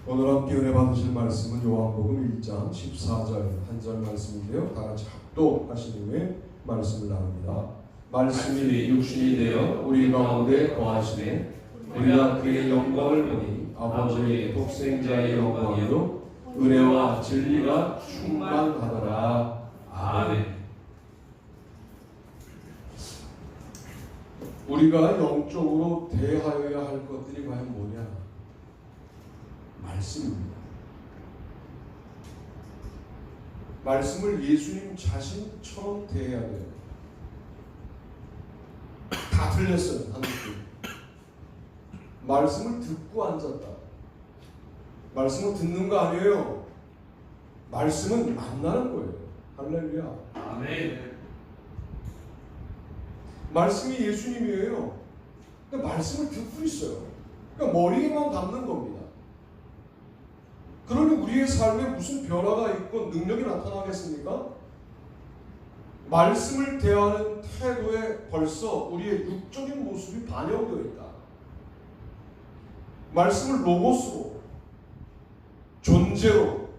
오늘 함께 은혜 받으실 말씀은 요한복음 1장 14절 한 절 말씀인데요. 다 같이 합독하신 후에 말씀을 나눕니다. 말씀이 육신이 되어 우리 가운데 거하시네 우리가 그의 영광을 보니 아버지의 독생자의 영광이요 은혜와 진리가 충만하더라. 아멘. 우리가 영적으로 대하여야 할 것들이 과연 뭐냐? 말씀입니다. 말씀을 예수님 자신처럼 대해야 돼요. 다 틀렸어요. 한국도. 말씀을 듣고 앉았다. 말씀을 듣는 거 아니에요. 말씀은 만나는 거예요. 할렐루야. 아멘. 말씀이 예수님이에요. 근데 말씀을 듣고 있어요. 그러니까 머리에만 담는 겁니다. 그러니 우리의 삶에 무슨 변화가 있고 능력이 나타나겠습니까? 말씀을 대하는 태도에 벌써 우리의 육적인 모습이 반영되어 있다. 말씀을 로고스로, 존재로,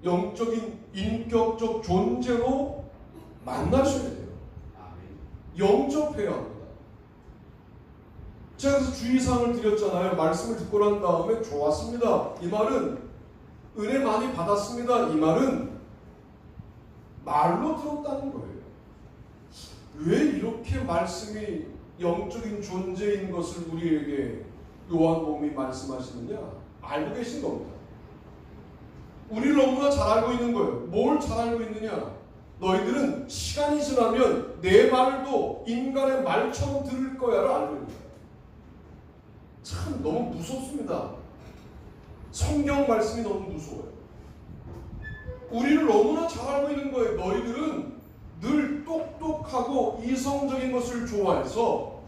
영적인 인격적 존재로 만나셔야 돼요. 영접해야 합니다. 제가 그래서 주의사항을 드렸잖아요. 말씀을 듣고 난 다음에 좋았습니다. 이 말은 은혜 많이 받았습니다. 이 말은 말로 들었다는 거예요. 왜 이렇게 말씀이 영적인 존재인 것을 우리에게 요한복음이 말씀하시느냐? 알고 계신 겁니다. 우리를 너무나 잘 알고 있는 거예요. 뭘 잘 알고 있느냐? 너희들은 시간이 지나면 내 말도 인간의 말처럼 들을 거야를 알고 있는 거예요. 참 너무 무섭습니다. 성경 말씀이 너무 무서워요. 우리를 너무나 잘 알고 있는 거예요. 너희들은 늘 똑똑하고 이성적인 것을 좋아해서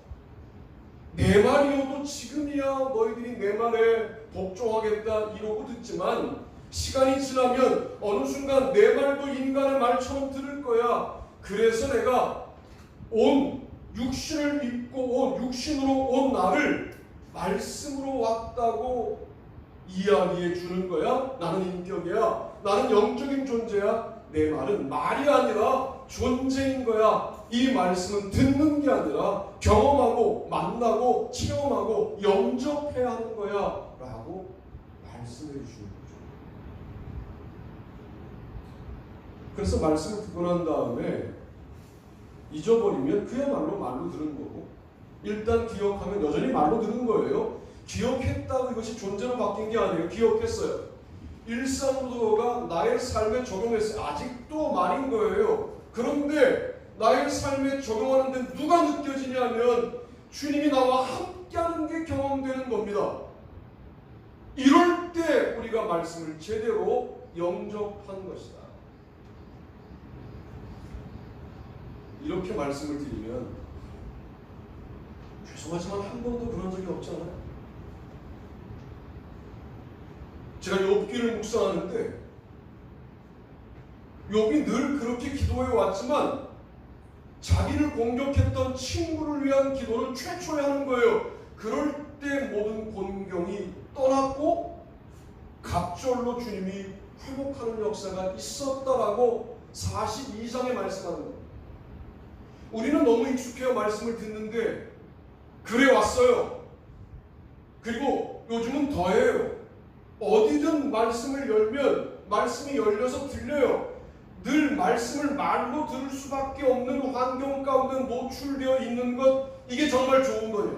내 말이어도 지금이야 너희들이 내 말에 복종하겠다 이러고 듣지만 시간이 지나면 어느 순간 내 말도 인간의 말처럼 들을 거야. 그래서 내가 온 육신을 입고 온 육신으로 온 나를 말씀으로 왔다고 이야기해 주는 거야. 나는 인격이야. 나는 영적인 존재야. 내 말은 말이 아니라 존재인 거야. 이 말씀은 듣는 게 아니라 경험하고 만나고 체험하고 영접해야 하는 거야 라고 말씀해 주시는 거죠. 그래서 말씀을 듣고 난 다음에 잊어버리면 그야말로 말로 들은 거고, 일단 기억하면 여전히 말로 들은 거예요. 기억했다고 이것이 존재로 바뀐 게 아니에요. 기억했어요. 일상도가 나의 삶에 적용했어요. 아직도 말인 거예요. 그런데 나의 삶에 적용하는데 누가 느껴지냐면 주님이 나와 함께하는 게 경험되는 겁니다. 이럴 때 우리가 말씀을 제대로 영접한 것이다. 이렇게 말씀을 드리면 죄송하지만 한 번도 그런 적이 없잖아요. 제가 욥기를 묵상하는데 욥이 늘 그렇게 기도해 왔지만 자기를 공격했던 친구를 위한 기도는 최초에 하는 거예요. 그럴 때 모든 곤경이 떠났고 갑절로 주님이 회복하는 역사가 있었다라고 42장에 말씀하는 겁니다. 우리는 너무 익숙해요. 말씀을 듣는데 그래 왔어요. 그리고 요즘은 더해요. 어디든 말씀을 열면 말씀이 열려서 들려요. 늘 말씀을 말로 들을 수밖에 없는 환경 가운데 노출되어 있는 것, 이게 정말 좋은 거냐?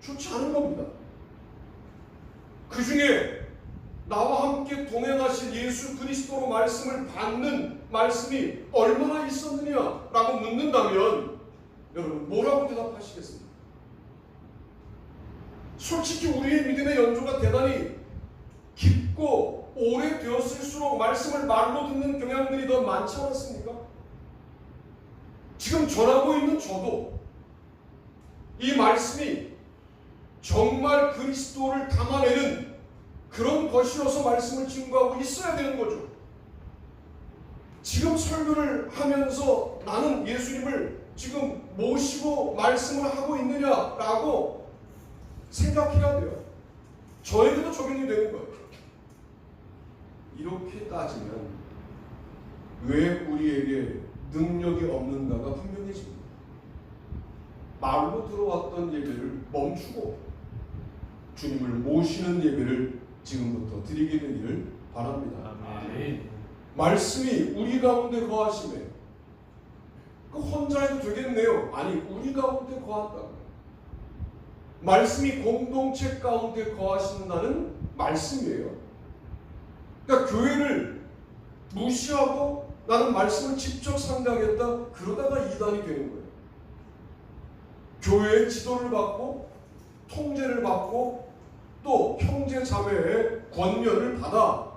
좋지 않은 겁니다. 그 중에 나와 함께 동행하신 예수 그리스도로 말씀을 받는 말씀이 얼마나 있었느냐라고 묻는다면 여러분 뭐라고 대답하시겠습니까? 솔직히 우리의 믿음의 연조가 대단히 깊고 오래되었을수록 말씀을 말로 듣는 경향들이 더 많지 않았습니까? 지금 전하고 있는 저도 이 말씀이 정말 그리스도를 담아내는 그런 것이어서 말씀을 증거하고 있어야 되는 거죠. 지금 설교를 하면서 나는 예수님을 지금 모시고 말씀을 하고 있느냐라고 생각해야 돼요. 저에게도 적용이 되는 거예요. 이렇게 따지면 왜 우리에게 능력이 없는가가 분명해집니다. 말로 들어왔던 예배를 멈추고 주님을 모시는 예배를 지금부터 드리게 되기를 바랍니다. 아멘. 말씀이 우리 가운데 거하심에 그 혼자 해도 되겠네요. 아니, 우리 가운데 거한다고. 말씀이 공동체 가운데 거하신다는 말씀이에요. 그러니까 교회를 무시하고 나는 말씀을 직접 상대하겠다, 그러다가 이단이 되는 거예요. 교회의 지도를 받고 통제를 받고 또 형제 자매의 권면을 받아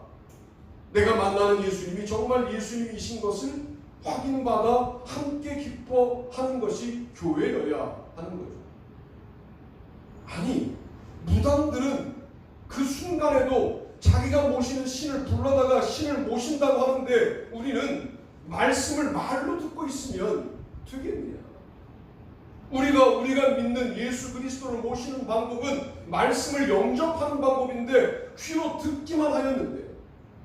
내가 만나는 예수님이 정말 예수님이신 것을 확인받아 함께 기뻐하는 것이 교회여야 하는 거죠. 아니, 무당들은 그 순간에도 자기가 모시는 신을 불러다가 신을 모신다고 하는데 우리는 말씀을 말로 듣고 있으면 되겠느냐? 우리가 믿는 예수 그리스도를 모시는 방법은 말씀을 영접하는 방법인데 귀로 듣기만 하였는데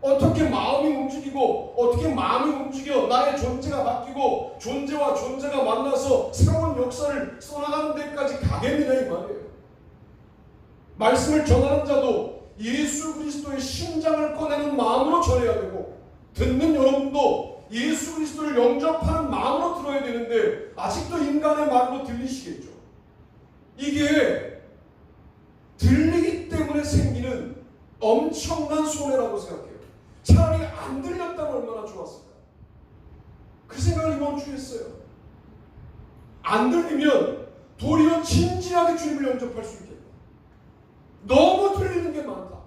어떻게 마음이 움직이고 어떻게 마음이 움직여 나의 존재가 바뀌고 존재와 존재가 만나서 새로운 역사를 써나가는 데까지 가겠느냐 이 말이에요. 말씀을 전하는 자도 예수 그리스도의 심장을 꺼내는 마음으로 전해야 되고 듣는 여러분도 예수 그리스도를 영접하는 마음으로 들어야 되는데 아직도 인간의 말로 들리시겠죠. 이게 들리기 때문에 생기는 엄청난 손해라고 생각해요. 차라리 안 들렸다면 얼마나 좋았을까. 그 생각을 이번 주에 했어요. 안 들리면 도리어 진지하게 주님을 영접할 수 있겠다. 너무 들리는 게 많다.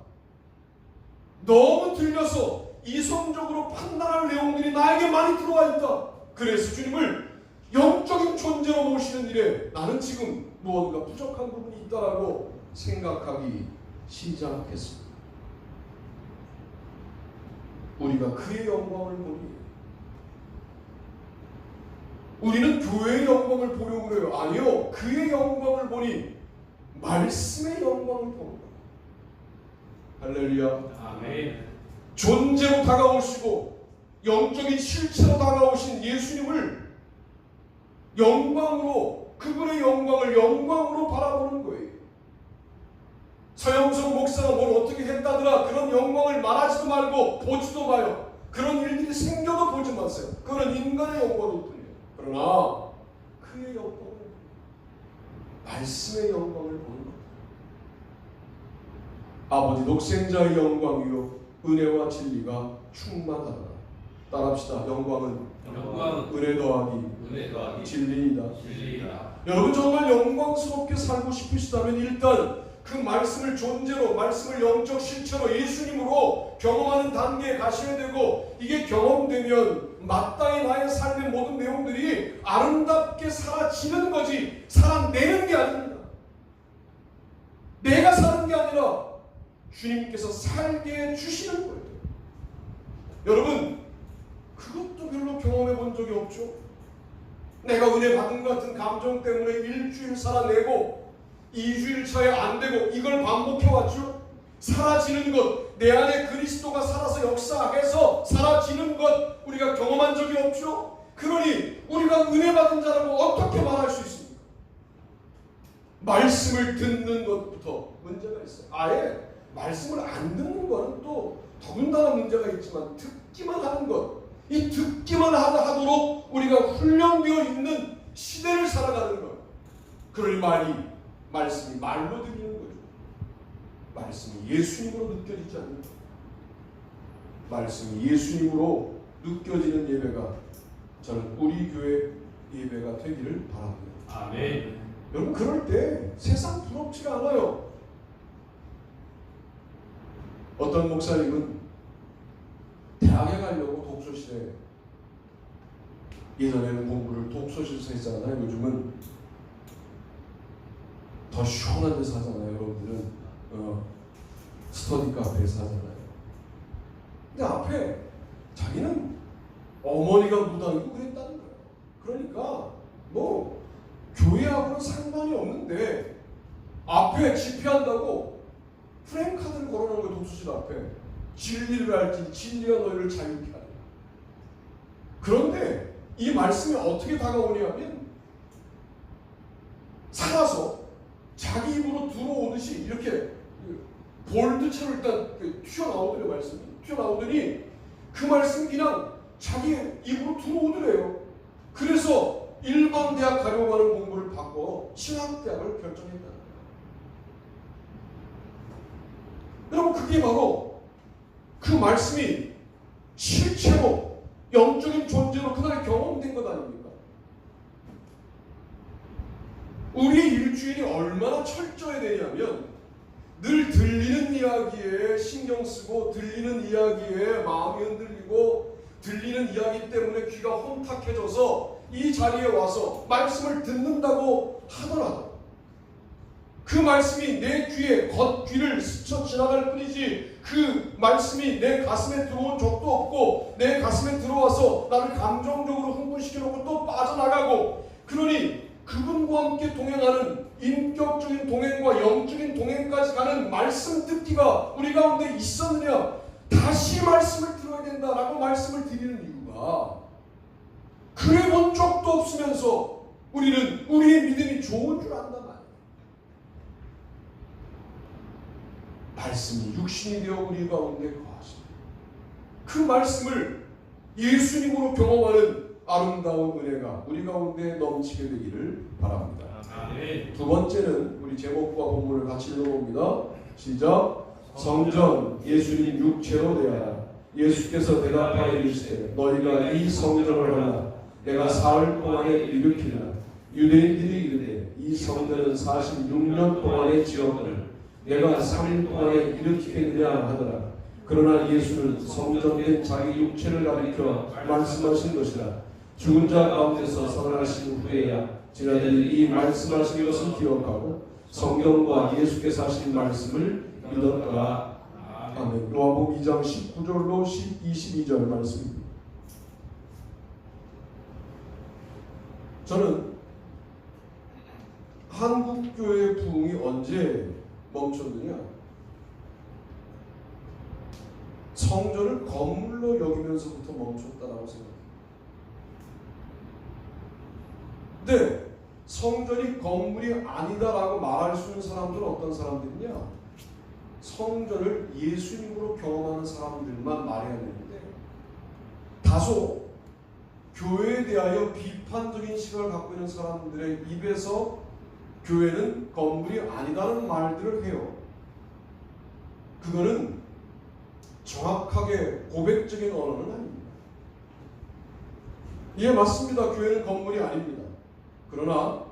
너무 들려서 이성적으로 판단할 내용들이 나에게 많이 들어와 있다. 그래서 주님을 영적인 존재로 모시는 일에 나는 지금 무언가 부족한 부분이 있다라고 생각하기 시작했습니다. 우리가 그의 영광을 보니 우리는 교회의 영광을 보려고 그래요. 아니요. 그의 영광을 보니 말씀의 영광을 보는 거예요. 할렐루야. 아멘. 존재로 다가오시고 영적인 실체로 다가오신 예수님을 영광으로, 그분의 영광을 영광으로 바라보는 거예요. 서영석 목사가 뭘 어떻게 했다더라 그런 영광을 말하지도 말고 보지도 마요. 그런 일들이 생겨도 보지 마세요. 그건 인간의 영광일 뿐이에요. 그러나 그의 영광을, 말씀의 영광을 보는 것. 아버지 독생자의 영광이요 은혜와 진리가 충만하다. 따라합시다. 영광은 은혜 더하기 진리이다. 여러분 정말 영광스럽게 살고 싶으시다면 일단 그 말씀을 존재로, 말씀을 영적 실체로 예수님으로 경험하는 단계에 가셔야 되고, 이게 경험되면 마땅히 나의 삶의 모든 내용들이 아름답게 사라지는 거지 살아내는 게 아닙니다. 내가 사는 게 아니라 주님께서 살게 해주시는 거예요. 여러분 그것도 별로 경험해 본 적이 없죠. 내가 은혜 받은 것 같은 감정 때문에 일주일 살아내고 2주일 차에 안 되고 이걸 반복해왔죠. 사라지는 것, 내 안에 그리스도가 살아서 역사해서 사라지는 것 우리가 경험한 적이 없죠. 그러니 우리가 은혜 받은 자라고 어떻게 말할 수 있습니까? 말씀을 듣는 것부터 문제가 있어요. 아예 말씀을 안 듣는 것은 또 더군다나 문제가 있지만 듣기만 하는 것, 이 듣기만 하도록 우리가 훈련되어 있는 시대를 살아가는 것. 그럴 말씀이 말로 들리는 거죠. 말씀이 예수님으로 느껴지지 않는 것. 말씀이 예수님으로 느껴지는 예배가 저는 우리 교회 예배가 되기를 바랍니다. 아멘. 여러분 그럴 때 세상 부럽지가 않아요. 어떤 목사님은 대학에 가려고 독서실에, 예전에는 공부를 독서실에서 했잖아요. 요즘은 더 시원한 데서 하잖아요. 여러분들은 스터디 카페에서 하잖아요. 근데 앞에 자기는 어머니가 무당이고 그랬다는 거예요. 그러니까 뭐 교회하고는 상관이 없는데 앞에 집회한다고 프랭카드를 걸어놓은 거예요. 독수실 앞에. 진리를 알지 진리가 너희를 자유케 하리라. 그런데 이 말씀이 어떻게 다가오냐면 살아서 자기 입으로 들어오듯이 이렇게 볼드처럼 일단 튀어나오더래요. 말씀이 튀어나오더니 그 말씀이 그냥 자기 입으로 들어오더래요. 그래서 일반 대학 가려고 하는 공부를 바꿔 신학대학을 결정했다. 여러분, 그게 바로 그 말씀이 실체로 영적인 존재로 그날에 경험된 것 아닙니까? 우리의 일주일이 얼마나 철저해야 되냐면 늘 들리는 이야기에 신경 쓰고 들리는 이야기에 마음이 흔들리고 들리는 이야기 때문에 귀가 혼탁해져서 이 자리에 와서 말씀을 듣는다고 하더라도 그 말씀이 내 귀에 겉귀를 스쳐 지나갈 뿐이지 그 말씀이 내 가슴에 들어온 적도 없고 내 가슴에 들어와서 나를 감정적으로 흥분시켜놓고 또 빠져나가고, 그러니 그분과 함께 동행하는 인격적인 동행과 영적인 동행까지 가는 말씀 듣기가 우리 가운데 있었느냐? 다시 말씀을 들어야 된다라고 말씀을 드리는 이유가 그래 본 적도 없으면서 우리는 우리의 믿음이 좋은 줄 안단 말이에요. 말씀이 육신이 되어 우리 가운데 거하십니다. 그 말씀을 예수님으로 경험하는 아름다운 은혜가 우리 가운데 넘치게 되기를 바랍니다. 두 번째는 우리 제목과 본문을 같이 읽어봅니다. 시작. 성전 예수님 육체로 되하라. 예수께서 대답하여 이르시되 너희가 이 성전을 하나 내가 사흘 동안에 일으키리라. 유대인들이 이르되 이 성전은 46년 동안에 지었거늘 내가 3일 동안에 일으키겠느냐 하더라. 그러나 예수는 성전된 자기 육체를 가리켜 말씀하신 것이라. 죽은 자 가운데서 살아나신 후에야 지나들이 이 말씀하신 것을 기억하고 성경과 예수께서 하신 말씀을 믿었더라. 아멘. 요한복음 2장 19절로 22절 말씀입니다. 저는 한국교회의 부흥이 언제 멈췄느냐? 성전을 건물로 여기면서부터 멈췄다라고 생각합니다. 근데 성전이 건물이 아니다라고 말할 수 있는 사람들은 어떤 사람들이냐? 성전을 예수님으로 경험하는 사람들만 말해야 되는데 다소 교회에 대하여 비판적인 시각을 갖고 있는 사람들의 입에서 교회는 건물이 아니다는 말들을 해요. 그거는 정확하게 고백적인 언어는 아닙니다. 예, 맞습니다. 교회는 건물이 아닙니다. 그러나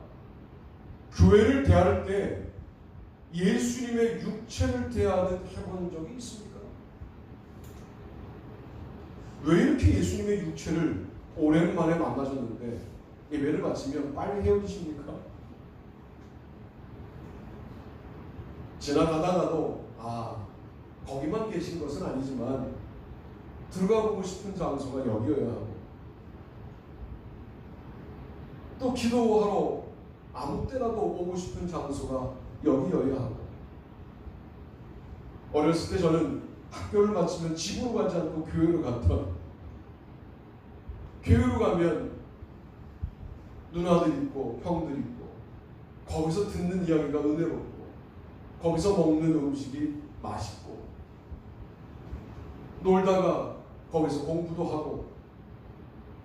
교회를 대할 때 예수님의 육체를 대하듯 해본 적이 있습니까? 왜 이렇게 예수님의 육체를 오랜만에 만나셨는데 예배를 마치면 빨리 헤어지십니까? 지나가다가도 거기만 계신 것은 아니지만 들어가 보고 싶은 장소가 여기여야 하고 또 기도하러 아무 때라도 오고 싶은 장소가 여기여야 하고, 어렸을 때 저는 학교를 마치면 집으로 가지 않고 교회로 갔던, 교회로 가면 누나들 있고 형들 있고 거기서 듣는 이야기가 은혜롭고 거기서 먹는 음식이 맛있고 놀다가 거기서 공부도 하고,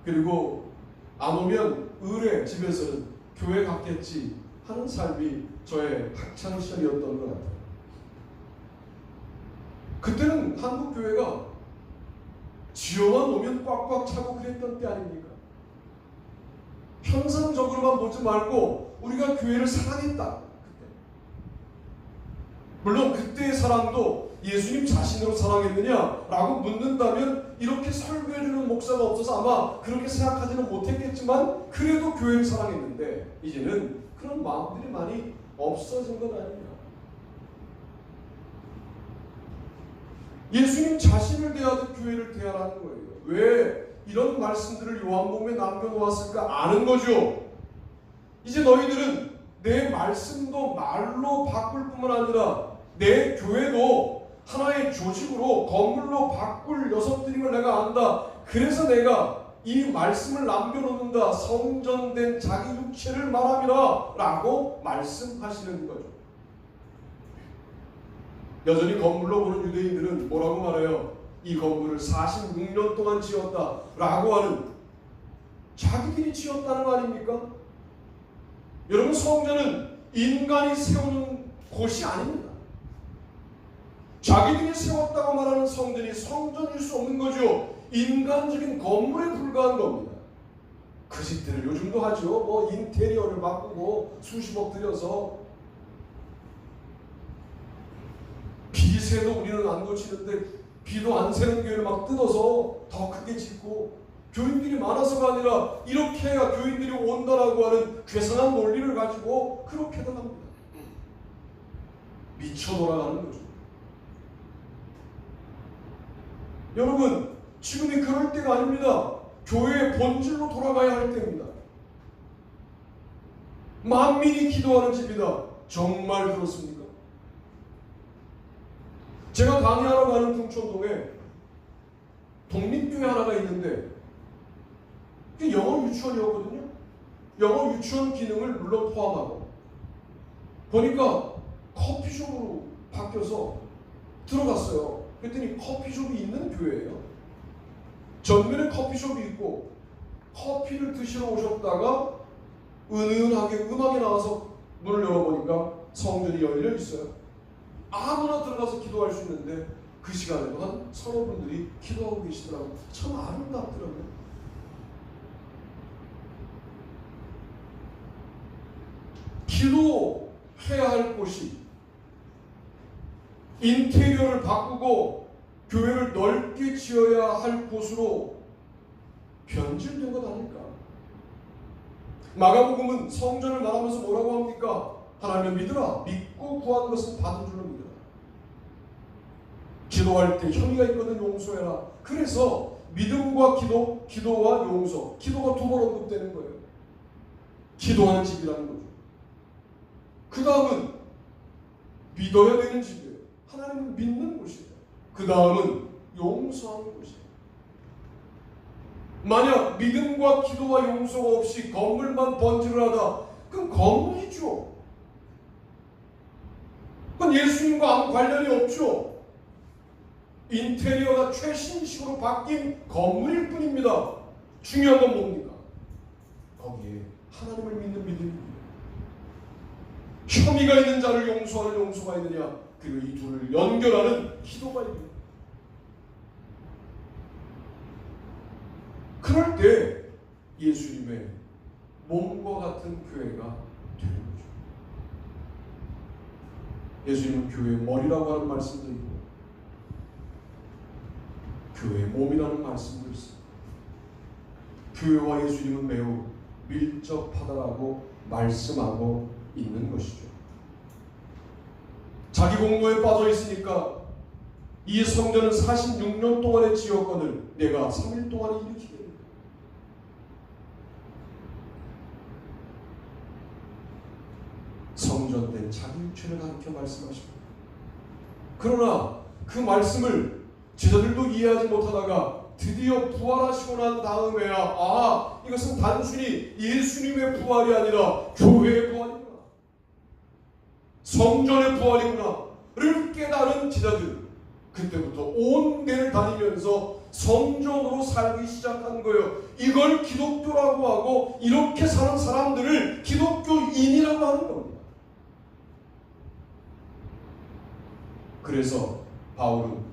그리고 안 오면 의뢰 집에서는 교회 갔겠지 하는 삶이 저의 학창 시절이었던 것 같아요. 그때는 한국 교회가 지어만 오면 꽉꽉 차고 그랬던 때 아닙니까? 현상적으로만 보지 말고 우리가 교회를 사랑했다. 그때. 물론 그때의 사랑도 예수님 자신으로 사랑했느냐라고 묻는다면 이렇게 설교해주는 목사가 없어서 아마 그렇게 생각하지는 못했겠지만 그래도 교회를 사랑했는데 이제는 그런 마음들이 많이 없어진 건 아닙니다. 예수님 자신을 대하듯 교회를 대하라는 거예요. 왜 이런 말씀들을 요한복음에 남겨놓았을까 아는 거죠. 이제 너희들은 내 말씀도 말로 바꿀 뿐만 아니라 내 교회도 하나의 조직으로 건물로 바꿀 녀석들임을 내가 안다. 그래서 내가 이 말씀을 남겨놓는다. 성전된 자기 육체를 말함이라 라고 말씀하시는 거죠. 여전히 건물로 보는 유대인들은 뭐라고 말해요? 이 건물을 46년 동안 지었다 라고 하는, 자기들이 지었다는 거 아닙니까? 여러분, 성전은 인간이 세우는 곳이 아닙니다. 자기들이 세웠다고 말하는 성전이 성전일 수 없는 거죠. 인간적인 건물에 불과한 겁니다. 그 짓들을 요즘도 하죠. 뭐 인테리어를 바꾸고 수십억 들여서, 비새도 우리는 안 고치는데 비도 안 새는 교회를 막 뜯어서 더 크게 짓고, 교인들이 많아서가 아니라 이렇게 해야 교인들이 온다라고 하는 괴상한 논리를 가지고 그렇게도 합니다. 미쳐 돌아가는 거죠. 여러분, 지금이 그럴 때가 아닙니다. 교회의 본질로 돌아가야 할 때입니다. 만민이 기도하는 집이다. 정말 그렇습니까? 제가 강의하러 가는 궁천동에 독립교회 하나가 있는데, 그게 영어 유치원이었거든요. 영어 유치원 기능을 물론 포함하고, 보니까 커피숍으로 바뀌어서 들어갔어요. 그랬더니 커피숍이 있는 교회예요. 전면에 커피숍이 있고, 커피를 드시러 오셨다가 은은하게 음악이 나와서 문을 열어보니까 성전이 열려 있어요. 아무나 들어가서 기도할 수 있는데 그 시간에도 한 서너 분들이 기도하고 계시더라고요. 참 아름답더라고요. 기도해야 할 곳이 인테리어를 바꾸고 교회를 넓게 지어야 할 곳으로 변질된 것 아닐까? 마가복음은 성전을 말하면서 뭐라고 합니까? 하나님을 믿으라. 믿고 구하는 것은 받은 줄로 믿으라. 기도할 때 혐의가 있거든 용서해라. 그래서 믿음과 기도, 기도와 용서, 기도가 두 번 언급되는 거예요. 기도하는 집이라는 거죠. 그 다음은 믿어야 되는 집이에요. 하나님을 믿는 곳이에요. 그 다음은 용서하는 곳이에요. 만약 믿음과 기도와 용서가 없이 건물만 번지를 하다, 그건 건물이죠. 그건 예수님과 아무 관련이 없죠. 인테리어가 최신식으로 바뀐 건물일 뿐입니다. 중요한 건 뭡니까? 거기에 하나님을 믿는 믿음입니다. 혐의가 있는 자를 용서하는 용서가 있느냐, 그리고 이 둘을 연결하는 기도가 있느냐. 그럴 때 예수님의 몸과 같은 교회가 되는 거죠. 예수님은 교회의 머리라고 하는 말씀도 있고 교회의 몸이라는 말씀도 있습니다. 교회와 예수님은 매우 밀접하다라고 말씀하고 있는 것이죠. 자기 공로에 빠져 있으니까 이 성전은 46년 동안의 지었거늘 내가 3일 동안에 일으키게 됩니다. 성전된 자기 육체를 가리켜 말씀하십니다. 그러나 그 말씀을 제자들도 이해하지 못하다가 드디어 부활하시고 난 다음에야 이것은 단순히 예수님의 부활이 아니라 교회의 부활이구나, 성전의 부활이구나 를 깨달은 제자들, 그때부터 온 데를 다니면서 성전으로 살기 시작한 거예요. 이걸 기독교라고 하고 이렇게 사는 사람들을 기독교인이라고 하는 겁니다. 그래서 바울은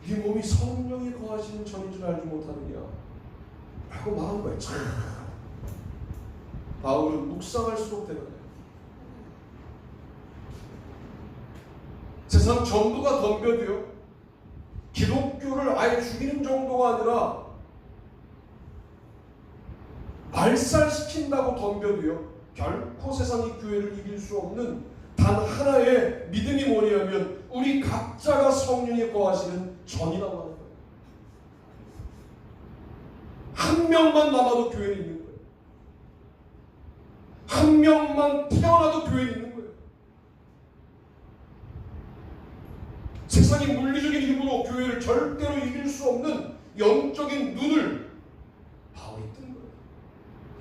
이 몸이 성령이 거하시는 전인 줄 알지 못하느냐 라고 말한 거예요. 바울은 묵상할수록 대단해요. 세상 전부가 덤벼도요, 기독교를 아예 죽이는 정도가 아니라 말살시킨다고 덤벼도요, 결코 세상이 교회를 이길 수 없는 단 하나의 믿음이 뭐냐면 우리 각자가 성령이 거하시는 전이라고 하는 거예요. 한 명만 남아도 교회에 있는 거예요. 한 명만 태어나도 교회에 있는 거예요. 세상의 물리적인 힘으로 교회를 절대로 이길 수 없는 영적인 눈을 바울이 뜬 거예요.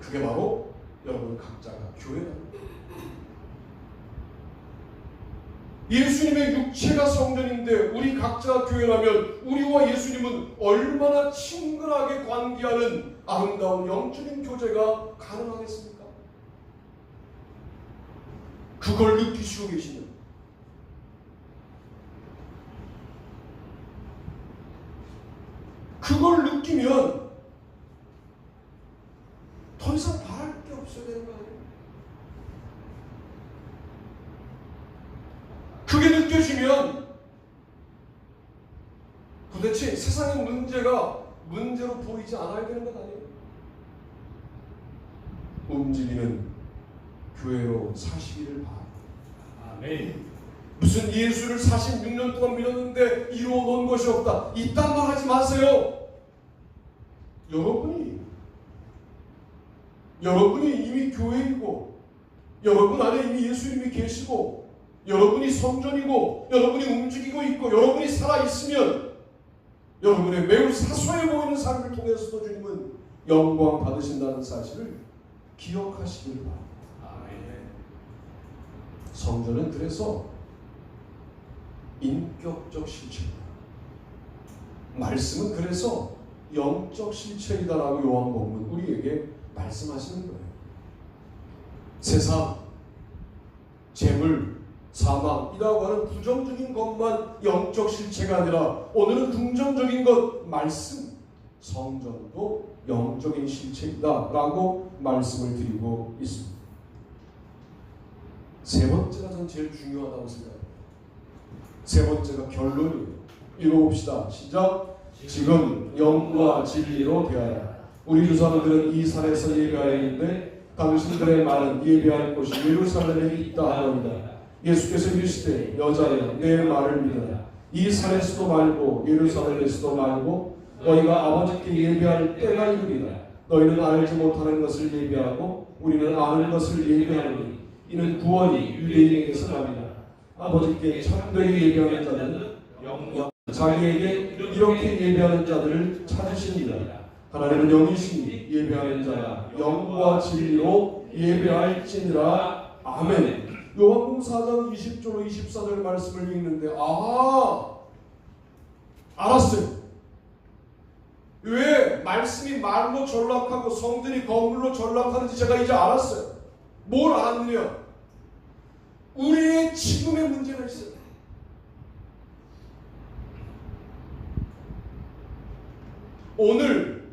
그게 바로 여러분 각자가 교회라는 거예요. 예수님의 육체가 성전인데 우리 각자가 교회라면 우리와 예수님은 얼마나 친근하게 관계하는 아름다운 영적인 교제가 가능하겠습니까? 그걸 느끼시고 계시는 그걸 느끼면 더 이상 바랄 게 없어야 되는 거 아니에요? 그게 느껴지면 도대체 세상의 문제가 문제로 보이지 않아야 되는 것 아니에요? 움직이는 교회로 사시기를 바랍니다. 아멘. 무슨 예수를 46년 동안 믿었는데 이루어 놓은 것이 없다. 이딴 말 하지 마세요. 여러분이 이미 교회이고 여러분 안에 이미 예수님이 계시고 여러분이 성전이고 여러분이 움직이고 있고 여러분이 살아있으면 여러분의 매우 사소해 보이는 삶을 통해서도 주님은 영광 받으신다는 사실을 기억하시길 바랍니다. 성전은 그래서 인격적 실체이다. 말씀은 그래서 영적 실체이다라고 요한복음은 우리에게 말씀하시는 거예요. 세상, 재물, 사망이라고 하는 부정적인 것만 영적 실체가 아니라 오늘은 긍정적인 것, 말씀, 성전도 영적인 실체이다라고 말씀을 드리고 있습니다. 세 번째가 전 제일 중요하다고 생각합니다. 세 번째가 결론이에요. 읽어봅시다. 시작. 지금 영과 진리로 대하여 우리 조상들은 이 산에서 예배하였는데 당신들의 말은 예배할 곳이 예루살렘에 있다 하노이다. 예수께서 이르시되 여자여 내 말을 믿으라. 이 산에서도 말고 예루살렘에서도 말고 너희가 아버지께 예배할 때가 이르리라. 너희는 알지 못하는 것을 예배하고 우리는 아는 것을 예배하노니 이는 구원이 유대인에게서 납니다. 아버지께 참되게 예배하는 자들은 영과 자기에게 이렇게 예배하는 자들을 찾으십니다. 하나님은 영이시니 예배하는 자야 영과 진리로 예배할지니라. 아멘. 요한복음 4장 20절로 24절 말씀을 읽는데 알았어요. 왜 말씀이 말로 전락하고 성전이 건물로 전락하는지 제가 이제 알았어요. 뭘 알았느냐? 우리의 지금의 문제가 있어요. 오늘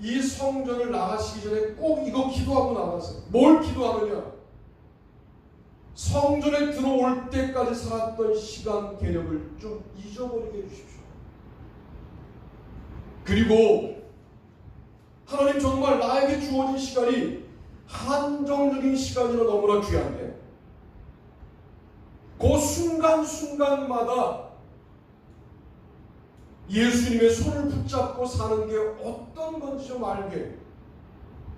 이 성전을 나가시기 전에 꼭 이거 기도하고 나가세요. 뭘 기도하느냐? 성전에 들어올 때까지 살았던 시간 개념을 좀 잊어버리게 해주십시오. 그리고 하나님 정말 나에게 주어진 시간이 한정적인 시간이라 너무나 귀한데 그 순간순간마다 예수님의 손을 붙잡고 사는 게 어떤 건지 좀 알게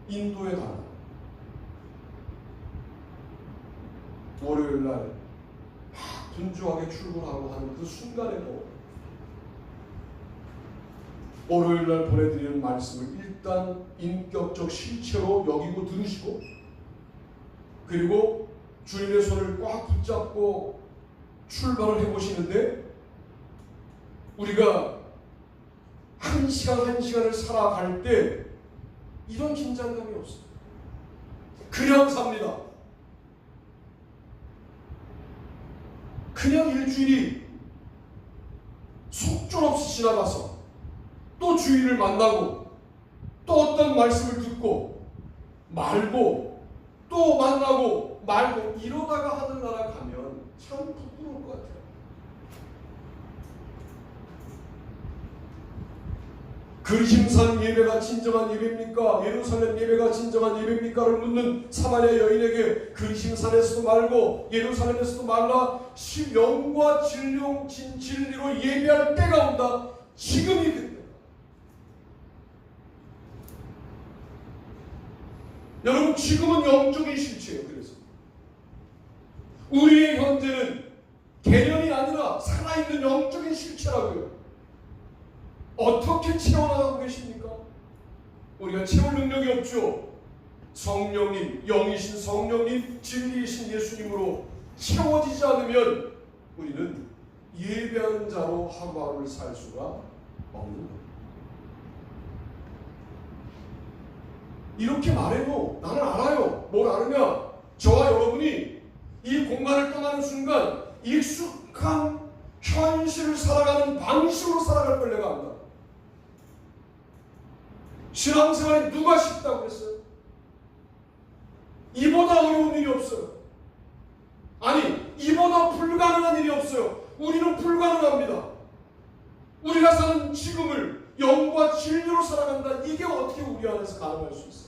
인도해 달라. 월요일날 막 분주하게 출근하고 하는 그 순간에도 월요일날 보내드리는 말씀을 일단 인격적 실체로 여기고 들으시고 그리고 주님의 손을 꽉 붙잡고 출발을 해보시는데 우리가 한 시간 한 시간을 살아갈 때 이런 긴장감이 없어요. 그냥 삽니다. 그냥 일주일이 속절없이 지나가서 또 주일을 만나고 또 어떤 말씀을 듣고 말고 또 만나고 말고 이러다가 하늘나라 가면 참 부끄러울 것 같아요. 그리심산 예배가 진정한 예배입니까? 예루살렘 예배가 진정한 예배입니까?를 묻는 사마리아 여인에게 그리심산에서도 말고 예루살렘에서도 말라 영과 진리로 예배할 때가 온다. 지금이 그때. 여러분 지금은 영적인 실체예요. 그래서 우리의 현재는 개념이 아니라 살아있는 영적인 실체라고요. 어떻게 채워나가고 계십니까? 우리가 채울 능력이 없죠. 성령님, 영이신 성령님, 진리이신 예수님으로 채워지지 않으면 우리는 예배하는 자로 하루하루를 살 수가 없는 거예요. 이렇게 말해도 나는 알아요. 뭘 알으냐? 저와 여러분이 이 공간을 떠나는 순간 익숙한 현실을 살아가는 방식으로 살아갈 걸 내가 안다. 신앙생활에 누가 쉽다고 그랬어요? 이보다 어려운 일이 없어요. 아니, 이보다 불가능한 일이 없어요. 우리는 불가능합니다. 우리가 사는 지금을 영과 진리로 살아간다. 이게 어떻게 우리 안에서 가능할 수 있어요?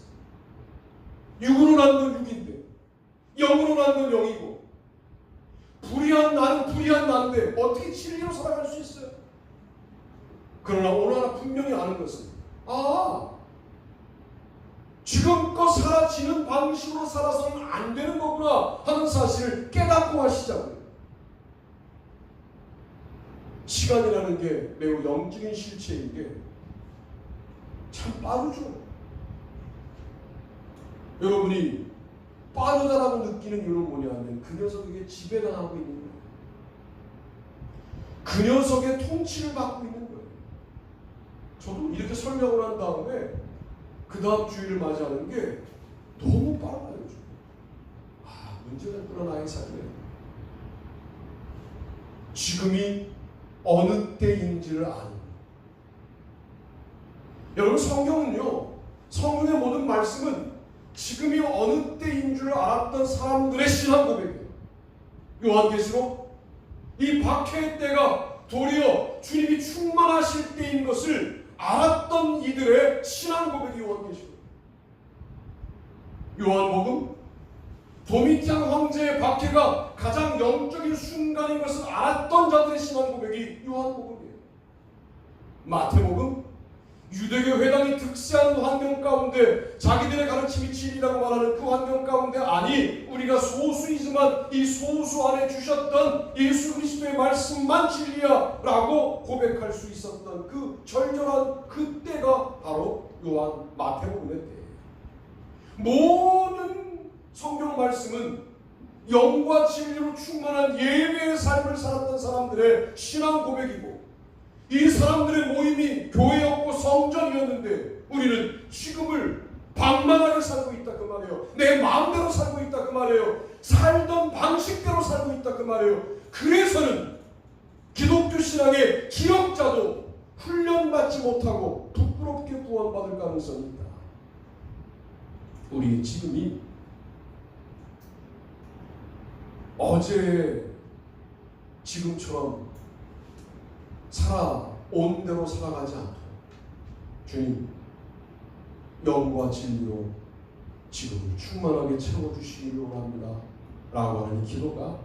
육으로 난 건 육인데, 영으로 난 건 영이고, 불의한 나는 불의한 나인데 어떻게 진리로 살아갈 수 있어요? 그러나 오늘 하나 분명히 아는 것은, 지금껏 살아지는 방식으로 살아서는 안 되는 거구나 하는 사실을 깨닫고 하시자고요. 시간이라는 게 매우 영적인 실체인 게 참 빠르죠. 여러분이 빠르다라고 느끼는 이유는 뭐냐면 그 녀석에게 지배당하고 있는 거예요. 그 녀석의 통치를 받고 있는 거예요. 저도 이렇게 설명을 한 다음에 그 다음 주일을 맞이하는 게 너무 빨라요. 문제가 있구나 나의 삶에. 지금이 어느 때인지를 아는. 여러분 성경은요, 성경의 모든 말씀은 지금이 어느 때인 줄 알았던 사람들의 신앙 고백이에요. 요한계시록 이 박해의 때가 도리어 주님이 충만하실 때인 것을 알았던 이들의 신앙 고백이 요한계시록. 요한복음 도미티안 황제의 박해가 가장 영적인 순간인 것을 알았던 자들의 신앙 고백이 요한복음이에요. 마태복음 유대교 회당이 득세하는 환경 가운데 자기들의 가르침이 진리라고 말하는 그 환경 가운데 아니 우리가 소수이지만 이 소수 안에 주셨던 예수 그리스도의 말씀만 진리야 라고 고백할 수 있었던 그 절절한 그 때가 바로 요한 마태복음의 때예요. 모든 성경 말씀은 영과 진리로 충만한 예배의 삶을 살았던 사람들의 신앙 고백이고 이 사람들의 모임이 교회였고 성전이었는데 우리는 지금을 방만하게 살고 있다 그 말이에요. 내 마음대로 살고 있다 그 말이에요. 살던 방식대로 살고 있다 그 말이에요. 그래서는 기독교 신앙의 기억자도 훈련받지 못하고 부끄럽게 구원받을 가능성이 있다. 우리의 지금이 어제 지금처럼 살아온 대로 살아가지 않도록 주님 영과 진리로 지금을 충만하게 채워주시기를 원합니다 라고 하는 이 기도가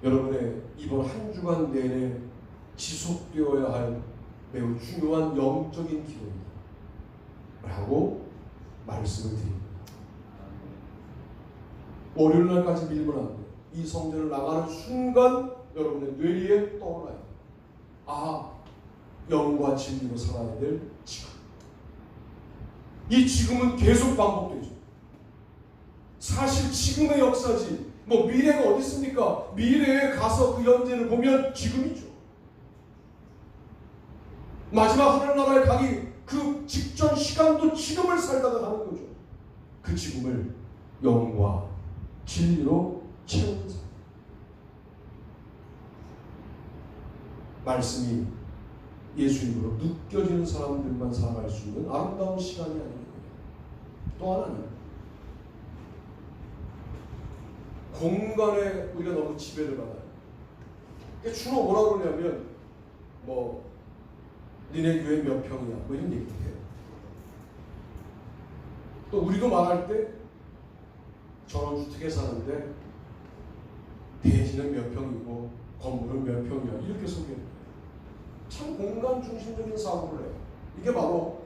여러분의 이번 한 주간 내내 지속되어야 할 매우 중요한 영적인 기도입니다 라고 말씀을 드립니다. 월요일날까지 밀면 안 돼요. 이 성전을 나가는 순간 여러분의 뇌리에 떠올라요. 영과 진리로 살아야 될 지금. 이 지금은 계속 반복되죠. 사실 지금의 역사지 미래가 어디 있습니까? 미래에 가서 그 현재를 보면 지금이죠. 마지막 하늘나라에 가기 그 직전 시간도 지금을 살다가 가는 거죠. 그 지금을 영과 진리로 채우는 삶. 말씀이 예수님으로 느껴지는 사람들만 살아갈 수 있는 아름다운 시간이 아닙니다. 또 하나는 공간에 우리가 너무 지배를 받아요. 주로 뭐라고 그러냐면 니네 교회 몇 평이야 이런 얘기를 해요. 또 우리도 말할 때 전원주택에 사는데 대지는 몇 평이고 건물은 몇 평이야 이렇게 소개해요. 참 공간 중심적인 사고를 해요. 이게 바로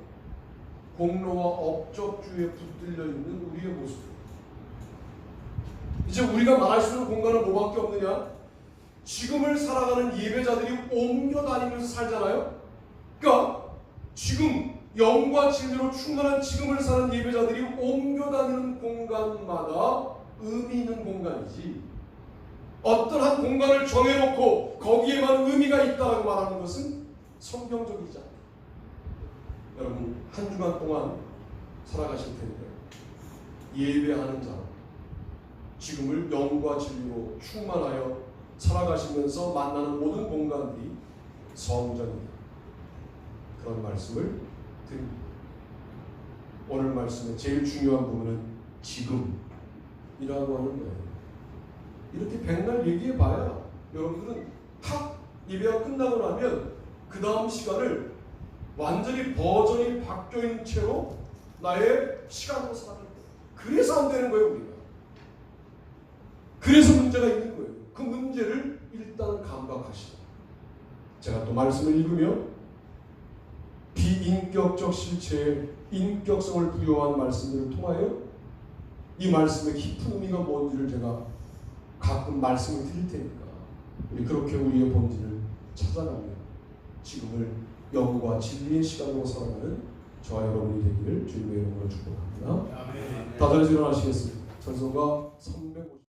공로와 업적주의에 붙들려 있는 우리의 모습입니다. 이제 우리가 말할 수 있는 공간은 뭐밖에 없느냐? 지금을 살아가는 예배자들이 옮겨 다니면서 살잖아요. 그러니까 지금 영과 진리로 충만한 지금을 사는 예배자들이 옮겨 다니는 공간마다 의미 있는 공간이지, 어떤 한 공간을 정해놓고 거기에만 의미가 있다고 말하는 것은 성경적이지 않아요. 여러분, 한 주간 동안 살아가실 텐데 예배하는 자, 지금을 영과 진리로 충만하여 살아가시면서 만나는 모든 공간들이 성전이다, 그런 말씀을 드립니다. 오늘 말씀의 제일 중요한 부분은 지금이라고 하는 거예요. 이렇게 백날 얘기해봐야 여러분들은 탁 예배가 끝나고 나면 그 다음 시간을 완전히 버전이 바뀌어있는 채로 나의 시간으로 살아갈 거예요. 그래서 안 되는 거예요, 우리가. 그래서 문제가 있는 거예요. 그 문제를 일단 감각하시고, 제가 또 말씀을 읽으며 비인격적 실체에 인격성을 부여한 말씀들을 통하여 이 말씀의 깊은 의미가 뭔지를 제가 가끔 말씀을 드릴 테니까 우리 그렇게 우리의 본질을 찾아가며 지금을 영과 진리의 시간으로 살아가는 저와 여러분이 되기를 주님의 이름으로 축복합니다. 다들 일어나시겠습니다. 전성가 350